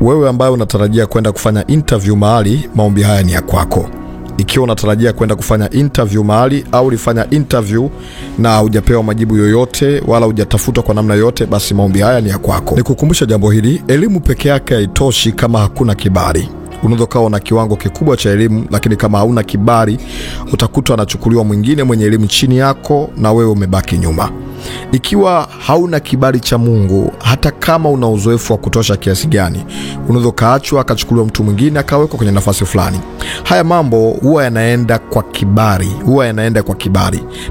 Wewe ambaye unatarajia kwenda kufanya interview mahali, maombi haya ni ya kwako. Ikiwa unatarajia kwenda kufanya interview mahali au ulifanya interview na hujapewa majibu yoyote wala hujatafutwa kwa namna yote, basi maombi haya ni ya kwako. Nikukumbusha jambo hili, elimu peke yake haitoshi kama hakuna kibali. Unaweza kuwa na kiwango kikubwa cha elimu, lakini kama hauna kibali, utakutwa anachukuliwa mwingine mwenye elimu chini yako na wewe umebaki nyuma. Ikiwa hauna kibali cha Mungu, hata kama una uzoefu wa kutosha kiasi gani, unaweza kaachwa akachukuliwa mtu mwingine akawekwa kwenye nafasi fulani. Haya mambo huwa yanaenda kwa kibali,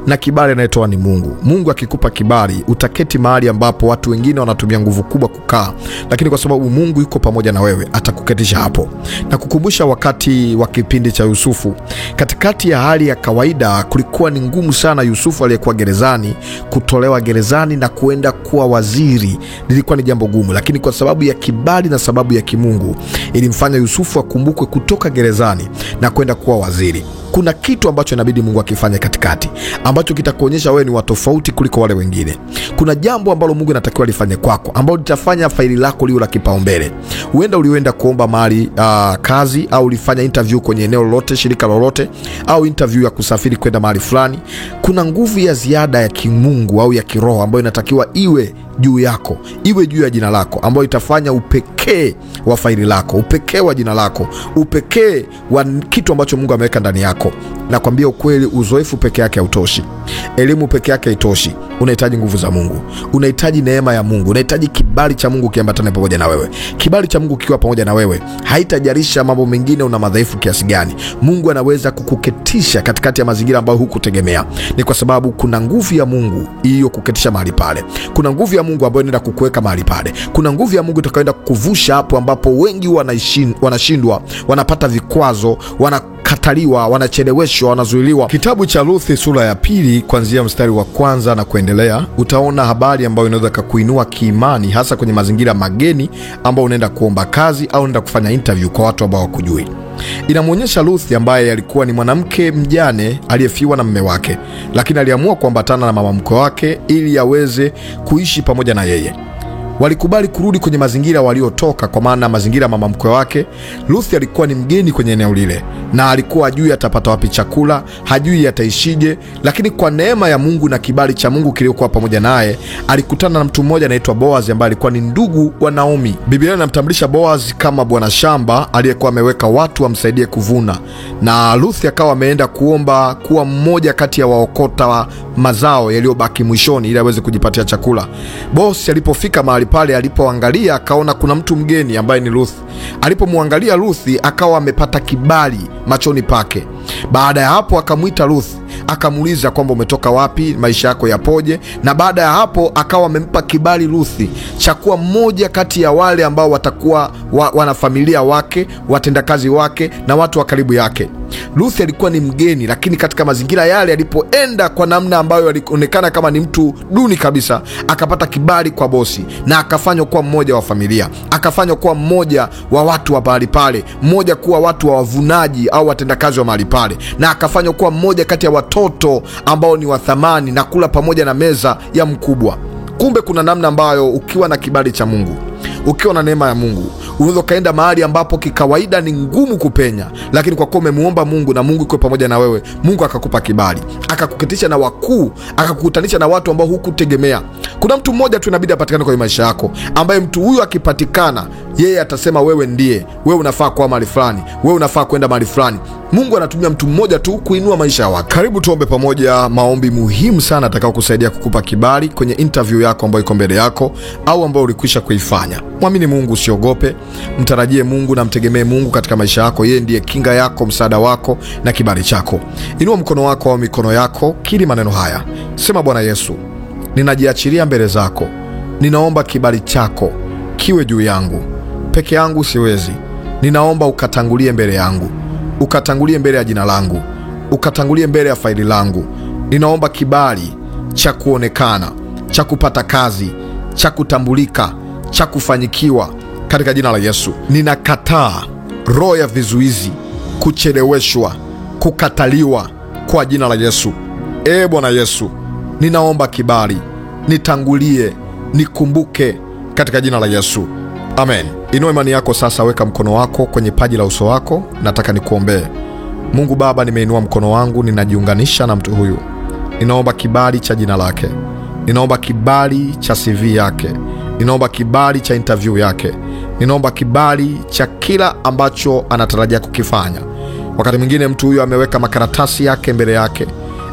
na kibali anayetoa ni Mungu. Mungu akikupa kibali, utaketi mahali ambapo watu wengine wanatumia nguvu kubwa kukaa, lakini kwa sababu Mungu yuko pamoja na wewe, atakuketisha hapo. Na kukumbusha wakati wa kipindi cha Yusufu, katikati ya hali ya kawaida kulikuwa ni ngumu sana Yusufu aliyekuwa gerezani kutolewa gerezani na kuenda kuwa waziri. Lilikuwa ni jambo gumu, lakini kwa sababu ya kibali na sababu ya kimungu ilimfanya Yusufu akumbukwe kutoka gerezani na kwenda kuwa waziri. Kuna kitu ambacho inabidi Mungu akifanye katikati, ambacho kitakuonyesha wewe ni wa tofauti kuliko wale wengine. Kuna jambo ambalo Mungu anatakiwa lifanye kwako, ambalo litafanya faili lako liwe la kipaumbele. Huenda ulienda kuomba mahali kazi, au ulifanya interview kwenye eneo lolote, shirika lolote, au interview ya kusafiri kwenda mahali fulani. Kuna nguvu ya ziada ya kimungu au ya kiroho ambayo inatakiwa iwe juu yako, iwe juu ya jina lako, ambayo itafanya upekee wa faili lako, upekee wa jina lako, upekee wa kitu ambacho Mungu ameweka ndani yako. Nakwambia ukweli, uzoefu peke yake hautoshi, elimu peke yake haitoshi. Unahitaji nguvu za Mungu, unahitaji neema ya Mungu, unahitaji kibali cha Mungu kiambatane pamoja na wewe. Kibali cha Mungu kikiwa pamoja na wewe, haitajarisha mambo mengine una madhaifu kiasi gani, Mungu anaweza kukuketisha katikati ya mazingira ambayo hukutegemea. Ni kwa sababu kuna nguvu ya Mungu hiyo kuketisha mahali pale. Kuna nguvu ya Mungu ambayo inaenda kukuweka mahali pale. Kuna nguvu ya Mungu itakayoenda kukuvusha hapo ambapo wengi wanashindwa, wanapata vikwazo, wanakataliwa, wanacheleweshwa, wanazuiliwa. Kitabu cha Ruthi sura ya 2 kuanzia mstari wa 1 na kuendelea, utaona habari ambayo inaweza kukuinua kiimani, hasa kwenye mazingira mageni ambao unaenda kuomba kazi au unaenda kufanya interview kwa watu ambao hawakujui. Inamwonyesha Ruthi ambaye alikuwa ni mwanamke mjane aliyefiwa na mume wake, lakini aliamua kuambatana na mama mkwe wake ili aweze kuishi pamoja na yeye. Walikubali kurudi kwenye mazingira waliotoka, kwa maana mazingira mama mkwe wake. Ruthi alikuwa ni mgeni kwenye eneo lile na alikuwa hajui atapata wapi chakula, hajui ataishije, lakini kwa neema ya Mungu na kibali cha Mungu kiliokuwa pamoja naye, alikutana na mtu mmoja anaitwa Boaz ambaye alikuwa ni ndugu wa Naomi. Biblia inamtambulisha Boaz kama bwana shamba aliyekuwa ameweka watu wamsaidie kuvuna, na Ruthi akawa ameenda kuomba kuwa mmoja kati ya waokota wa mazao yaliyobaki mwishoni ili aweze kujipatia chakula. Boaz alipofika mahali pale, alipoangalia akaona kuna mtu mgeni ambaye ni Ruthi. Alipomwangalia Ruthi, akawa amepata kibali machoni pake. Baada ya hapo akamuita Ruthi, akamuuliza kwamba umetoka wapi, maisha yako yapoje, na baada ya hapo akawa amempa kibali Ruthi cha kuwa mmoja kati ya wale ambao watakuwa wanafamilia wake, watendakazi wake na watu wa karibu yake. Ruthi alikuwa ni mgeni, lakini katika mazingira yale alipoenda kwa namna ambayo alionekana kama ni mtu duni kabisa, akapata kibali kwa bosi na akafanywa kuwa mmoja wa familia, akafanywa kuwa mmoja wa watu wa mahali pale, mmoja kuwa watu wa wavunaji au watendakazi wa mahali pale, na akafanywa kuwa mmoja kati ya watoto ambao ni wa thamani na kula pamoja na meza ya mkubwa. Kumbe kuna namna ambayo ukiwa na kibali cha Mungu, ukiwa na neema ya Mungu, unaweza kaenda mahali ambapo kikawaida ni ngumu kupenya, lakini kwa kuwa umemuomba Mungu na Mungu yuko pamoja na wewe, Mungu akakupa kibali, akakuketisha na wakuu, akakukutanisha na watu ambao hukutegemea. Kuna mtu mmoja tu inabidi apatikane kwenye maisha yako, ambaye mtu huyu akipatikana, yeye atasema wewe ndiye, wewe unafaa kuwa mahali fulani, wewe unafaa kwenda mahali fulani. Mungu anatumia mtu mmoja tu kuinua maisha ya watu. Karibu tuombe pamoja maombi muhimu sana atakao kusaidia kukupa kibali kwenye interview yako ambayo iko mbele yako au ambayo ulikwisha kuifanya. Mwamini Mungu, usiogope, mtarajie Mungu na mtegemee Mungu katika maisha yako. Yeye ndiye kinga yako, msaada wako na kibali chako. Inua mkono wako au mikono yako, kiri maneno haya. Sema: Bwana Yesu, ninajiachilia mbele zako. Ninaomba kibali chako kiwe juu yangu. Peke yangu siwezi. Ninaomba ukatangulie mbele yangu, ukatangulie mbele ya jina langu, ukatangulie mbele ya faili langu. Ninaomba kibali cha kuonekana, cha kupata kazi, cha kutambulika, cha kufanyikiwa katika jina la Yesu. Ninakataa roho ya vizuizi, kucheleweshwa, kukataliwa kwa jina la Yesu. Bwana Yesu, ninaomba kibali, nitangulie, nikumbuke katika jina la Yesu. Amen. Inua imani yako sasa, weka mkono wako kwenye paji la uso wako. Nataka nikuombee. Mungu Baba, nimeinua mkono wangu, ninajiunganisha na mtu huyu. Ninaomba kibali cha jina lake. Ninaomba kibali cha CV yake. Ninaomba kibali cha interview yake. Ninaomba kibali cha kila ambacho anatarajia kukifanya. Wakati mwingine mtu huyu ameweka makaratasi yake mbele yake,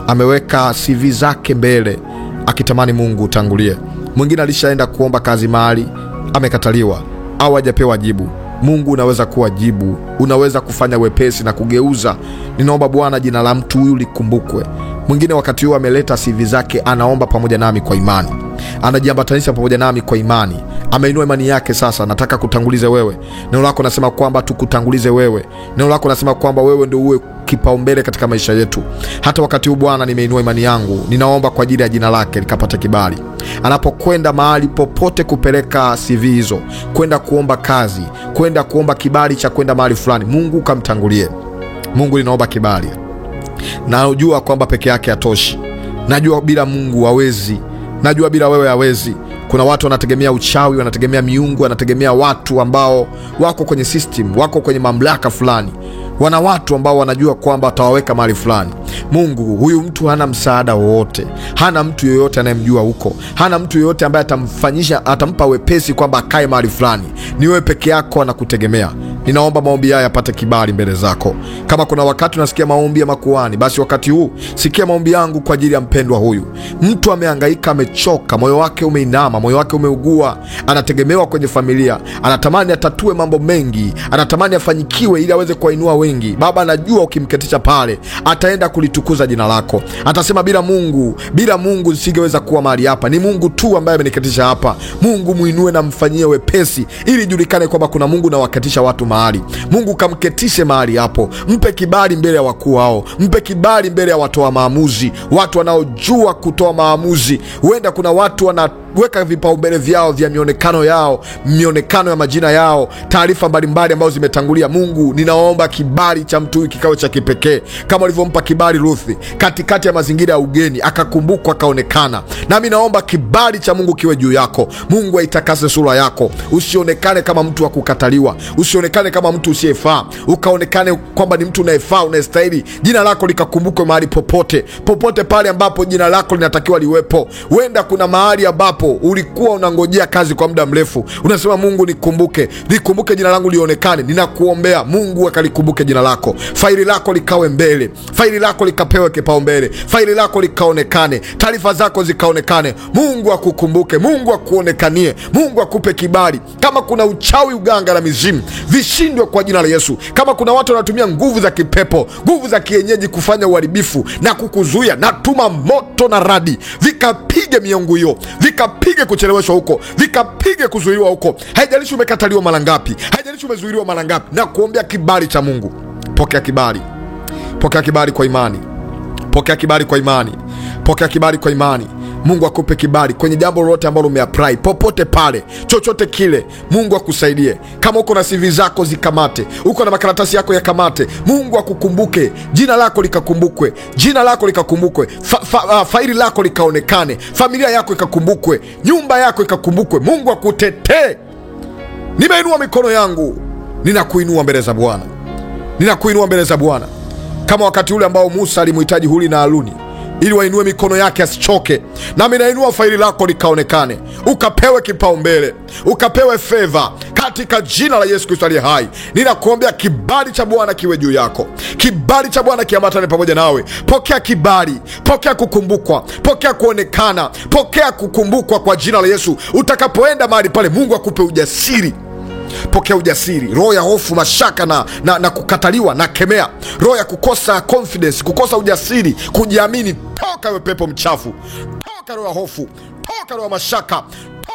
ameweka CV zake mbele, akitamani Mungu utangulie. Mwingine alishaenda kuomba kazi mahali, amekataliwa au hajapewa jibu. Mungu unaweza kuwa jibu, unaweza kufanya wepesi na kugeuza. Ninaomba Bwana, jina la mtu huyu likumbukwe. Mwingine wakati huo ameleta CV zake, anaomba pamoja nami kwa imani, anajiambatanisha pamoja nami kwa imani, ameinua imani yake. Sasa nataka kutangulize wewe. Neno lako nasema kwamba tukutangulize wewe. Neno lako nasema kwamba wewe ndio uwe kipaumbele katika maisha yetu. Hata wakati huu Bwana, nimeinua imani yangu, ninaomba kwa ajili ya jina lake likapata kibali. Anapokwenda mahali popote kupeleka CV hizo, kwenda kuomba kazi, kwenda kuomba kibali cha kwenda mahali fulani, Mungu kamtangulie. Mungu, ninaomba kibali. Najua kwamba peke yake hatoshi. Najua bila Mungu hawezi. Najua bila wewe hawezi. Kuna watu wanategemea uchawi, wanategemea miungu, wanategemea watu ambao wako kwenye system, wako kwenye mamlaka fulani. Wana watu ambao wanajua kwamba watawaweka mahali fulani. Mungu, huyu mtu hana msaada wowote. Hana mtu yoyote anayemjua huko. Hana mtu yoyote ambaye atampa wepesi kwamba akae mahali fulani. Ni wewe peke yako anakutegemea. Ninaomba maombi haya yapate kibali mbele zako. Kama kuna wakati unasikia maombi ya makuhani, basi wakati huu sikia maombi yangu kwa ajili ya mpendwa huyu. Mtu amehangaika, amechoka, moyo wake umeinama, moyo wake umeugua, anategemewa kwenye familia, anatamani atatue mambo mengi, anatamani afanyikiwe ili aweze kuinua wengi. Baba, najua ukimketisha pale ataenda kulitukuza jina lako. Atasema bila Mungu singeweza kuwa mahali hapa. Ni Mungu tu ambaye ameniketisha hapa. Mungu muinue na mfanyie wepesi ili julikane kwamba kuna Mungu na wakatisha watu mahali. Mungu kamketishe mahali hapo. Mpe kibali mbele ya wakuu hao. Mpe kibali mbele ya watoa maamuzi, watu wanaojua kutoa maamuzi. Huenda kuna watu wanaweka vipaumbele vyao vya mionekano yao, mionekano ya majina yao, taarifa mbalimbali ambazo zimetangulia. Mungu, ninaomba kibali cha mtu huyu kikawe cha kipekee, kama ulivyompa kibali Ruthi katikati ya mazingira ya ugeni, akakumbukwa, akaonekana. Nami naomba kibali cha Mungu kiwe juu yako. Mungu aitakase sura yako, usionekane kama mtu wa kukataliwa, usionekane kama mtu usiyefaa, ukaonekane kwamba ni mtu unayefaa, unayestahili. Jina lako likakumbukwe mahali popote pale ambapo jina lako linatakiwa liwepo. Huenda kuna mahali ambapo ulikuwa unangojea kazi kwa muda mrefu, unasema Mungu likumbuke jina langu lionekane. Ninakuombea Mungu akalikumbuke jina lako, faili lako likawe mbele, faili lako likapewe kipaumbele, faili lako likaonekane, taarifa zako zikaonekane. Mungu akukumbuke, Mungu akuonekanie, Mungu akupe kibali. Kama kuna uchawi, uganga na mizimu, vishindwe kwa jina la Yesu. Kama kuna watu wanatumia nguvu za kipepo, nguvu za kienyeji kufanya uharibifu na kukuzuia, natuma moto na radi vikapige miungu hiyo, vikapige kucheleweshwa huko, vikapige kuzuiliwa huko. Haijalishi umekataliwa mara ngapi, haijalishi umezuiliwa mara ngapi, na kuombea kibali cha Mungu. Pokea kibali. Pokea kibali kwa imani. Pokea kibali kwa imani. Pokea kibali kwa imani. Mungu akupe kibali kwenye jambo lolote ambalo umeapply, popote pale, chochote kile. Mungu akusaidie. Kama uko na CV zako zikamate, uko na makaratasi yako yakamate. Mungu akukumbuke, jina lako likakumbukwe, jina lako likakumbukwe, faili lako likaonekane, familia yako ikakumbukwe, nyumba yako ikakumbukwe. Mungu akutetee. Nimeinua mikono yangu, ninakuinua mbele za Bwana. Ninakuinua mbele za Bwana. Kama wakati ule ambao Musa alimhitaji Huri na Haruni ili wainue mikono yake asichoke, nami nainua faili lako likaonekane, ukapewe kipaumbele, ukapewe favor katika jina la Yesu Kristo aliye hai. Ninakuombea kibali cha Bwana kiwe juu yako, kibali cha Bwana kiambatane pamoja nawe. Pokea kibali, pokea kukumbukwa, pokea kuonekana, pokea kukumbukwa kwa jina la Yesu. Utakapoenda mahali pale, Mungu akupe ujasiri. Pokea ujasiri. Roho ya hofu, mashaka na kukataliwa na kemea. Roho ya kukosa confidence, kukosa ujasiri, kujiamini, toka wewe pepo mchafu. Toka roho ya hofu, toka roho ya mashaka,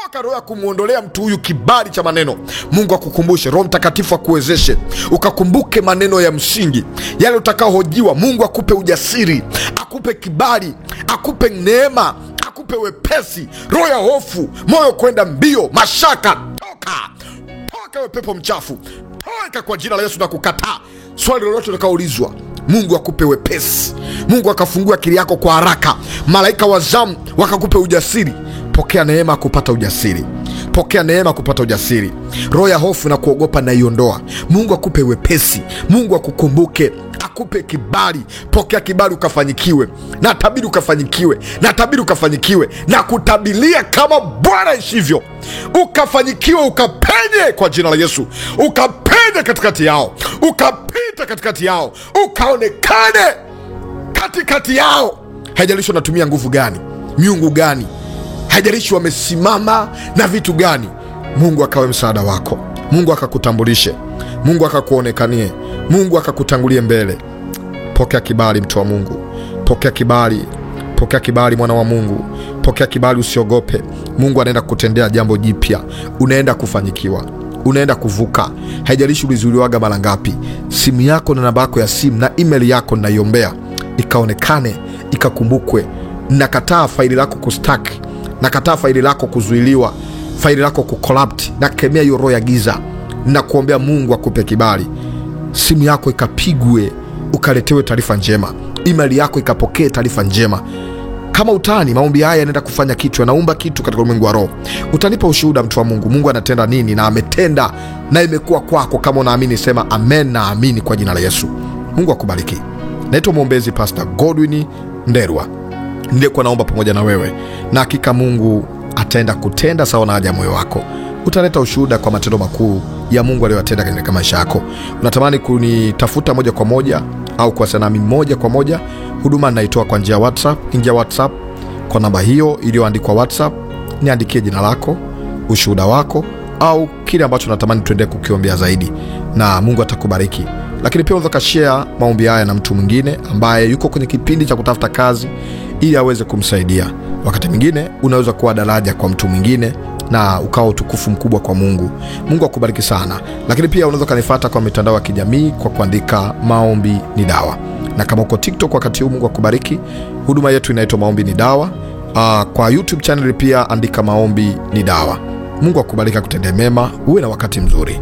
toka roho ya kumuondolea mtu huyu kibali cha maneno. Mungu akukumbushe, Roho Mtakatifu akuwezeshe ukakumbuke maneno ya msingi yale utakaohojiwa. Mungu akupe ujasiri, akupe kibali, akupe neema, akupe wepesi. Roho ya hofu, moyo kwenda mbio, mashaka, toka wewe pepo mchafu, toka kwa jina la Yesu na kukataa. Swali lolote utakaoulizwa, Mungu akupe wepesi. Mungu akafungua akili yako kwa haraka. Malaika wa zamu wakakupe ujasiri. Pokea neema kupata ujasiri. Pokea neema kupata ujasiri. Roho ya hofu na kuogopa na iondoa. Mungu akupe wepesi. Mungu akukumbuke, akupe kibali. Pokea kibali ukafanyikiwe. Na tabiri ukafanyikiwe. Na tabiri ukafanyikiwe. Na kutabilia kama Bwana ishivyo. Ukafanyikiwe, ukapenye kwa jina la Yesu. Ukapenye katikati yao. Ukapita katikati yao. Ukaonekane katikati yao. Haijalishi unatumia nguvu gani, miungu gani, haijalishi wamesimama na vitu gani. Mungu akawe msaada wako. Mungu akakutambulishe. Mungu akakuonekanie. Mungu akakutangulie mbele. Pokea kibali, mtu wa Mungu. Pokea kibali. Pokea kibali, mwana wa Mungu. Pokea kibali, usiogope. Mungu anaenda kutendea jambo jipya. Unaenda kufanyikiwa. Unaenda kuvuka. Haijalishi ulizuiliwaga mara ngapi. Simu yako na namba yako ya simu na email yako naiombea ikaonekane, ikakumbukwe. Nakataa faili lako kustack. Nakataa faili lako kuzuiliwa, faili lako kucorrupt. Nakemea hiyo roho ya giza. Nakuombea Mungu akupe kibali. Simu yako ikapigwe, ukaletewe taarifa njema. Email yako ikapokee taarifa njema. Kama utani, maombi haya yanaenda kufanya kitu, yanaumba kitu katika ulimwengu wa roho. Utanipa ushuhuda, mtu wa Mungu. Mungu anatenda nini na ametenda na imekuwa kwako. Kama unaamini sema amen na amini kwa jina la Yesu. Mungu akubariki. Naitwa mwombezi Pastor Godwin Ndelwa. Nilikuwa naomba pamoja na wewe, na hakika Mungu ataenda kutenda sawa na haja ya moyo wako. Utaleta ushuhuda kwa matendo makuu ya Mungu aliyotenda katika maisha yako. Unatamani kunitafuta moja kwa moja au kuwasiliana nami moja kwa moja, huduma naitoa kwa njia ya WhatsApp. Ingia WhatsApp kwa namba hiyo iliyoandikwa WhatsApp, niandikie jina lako, ushuhuda wako au kile ambacho unatamani tuendelee kukiombea zaidi, na Mungu atakubariki. Lakini pia unaweza kushare maombi haya na mtu mwingine ambaye yuko kwenye kipindi cha kutafuta kazi ili aweze kumsaidia. Wakati mwingine unaweza kuwa daraja kwa mtu mwingine na ukawa utukufu mkubwa kwa Mungu. Mungu akubariki sana. Lakini pia unaweza kanifuata kwa mitandao ya kijamii kwa kuandika Maombi ni Dawa. Na kama uko TikTok wakati huu, Mungu akubariki. Huduma yetu inaitwa Maombi ni Dawa. Kwa YouTube channel pia andika Maombi ni Dawa. Mungu akubariki, akutendee mema. Uwe na wakati mzuri.